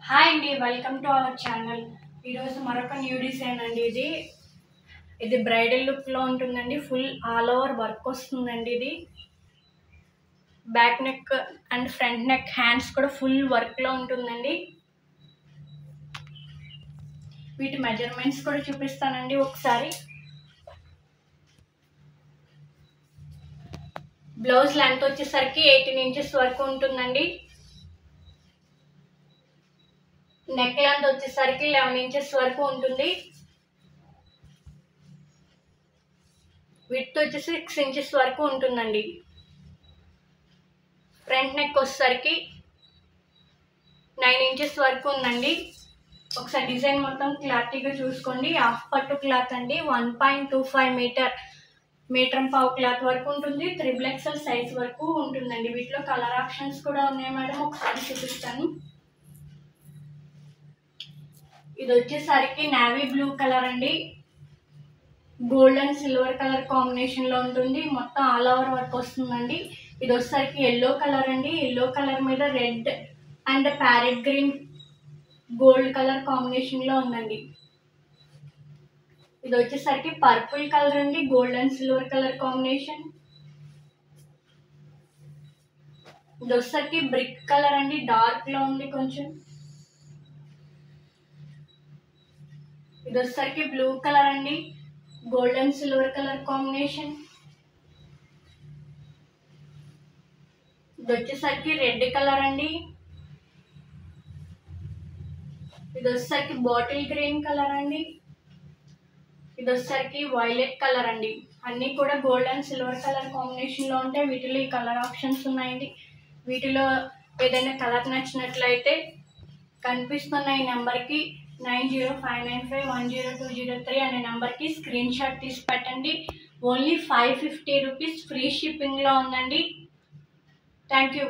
Hi అండి, welcome to our channel. ఈరోజు మరొక న్యూ డిజైన్ అండి. ఇది బ్రైడల్ లుక్లో ఉంటుందండి. ఫుల్ ఆల్ ఓవర్ వర్క్ వస్తుందండి. ఇది back neck and front neck hands కూడా ఫుల్ వర్క్లో ఉంటుందండి. వీటి మెజర్మెంట్స్ కూడా చూపిస్తానండి ఒకసారి. బ్లౌజ్ లెంత్ వచ్చేసరికి 18 ఇంచెస్ వరకు ఉంటుందండి. నెక్ లెంత్ వచ్చేసరికి 11 ఇంచెస్ వరకు ఉంటుంది. విడ్త్ వచ్చేసి 6 ఇంచెస్ వరకు ఉంటుందండి. ఫ్రంట్ నెక్ వచ్చేసరికి 9 ఇంచెస్ వరకు ఉందండి. ఒకసారి డిజైన్ మొత్తం క్లారిటీగా చూసుకోండి. హాఫ్ పట్టు క్లాత్ అండి. 1.25 మీటర్ పావు క్లాత్ వరకు ఉంటుంది. 3XL సైజ్ వరకు ఉంటుందండి. వీటిలో కలర్ ఆప్షన్స్ కూడా ఉన్నాయి మేడం, ఒకసారి చూపిస్తాను. ఇది వచ్చేసరికి నేవీ బ్లూ కలర్ అండి. గోల్డ్ అండ్ సిల్వర్ కలర్ కాంబినేషన్లో ఉంటుంది. మొత్తం ఆల్ ఓవర్ వర్క్ వస్తుందండి. ఇది వచ్చేసరికి ఎల్లో కలర్ అండి. ఎల్లో కలర్ మీద red and parrot green gold colour కాంబినేషన్లో ఉందండి. ఇది వచ్చేసరికి పర్పుల్ కలర్ అండి. Gold and silver colour combination. ఇది వచ్చేసరికి బ్రిక్ కలర్ అండి. డార్క్లో ఉంది కొంచెం. ఇది వచ్చేసరికి బ్లూ కలర్ అండి. Gold and silver colour combination. ఇది వచ్చేసరికి రెడ్ కలర్ అండి. ఇది వచ్చేసరికి బాటిల్ గ్రీన్ కలర్ అండి. ఇది వచ్చేసరికి వైలెట్ కలర్ అండి. అన్నీ కూడా గోల్డ్ అండ్ సిల్వర్ కలర్ కాంబినేషన్లో ఉంటాయి. వీటిలో ఈ కలర్ ఆప్షన్స్ ఉన్నాయండి. వీటిలో ఏదైనా కలర్ నచ్చినట్లయితే కనిపిస్తున్న ఈ నెంబర్కి 9059510203 అనే నెంబర్కి స్క్రీన్ షాట్ తీసి పెట్టండి. ఓన్లీ 550 రూపీస్ ఫ్రీ షిప్పింగ్లో ఉందండి. Thank you.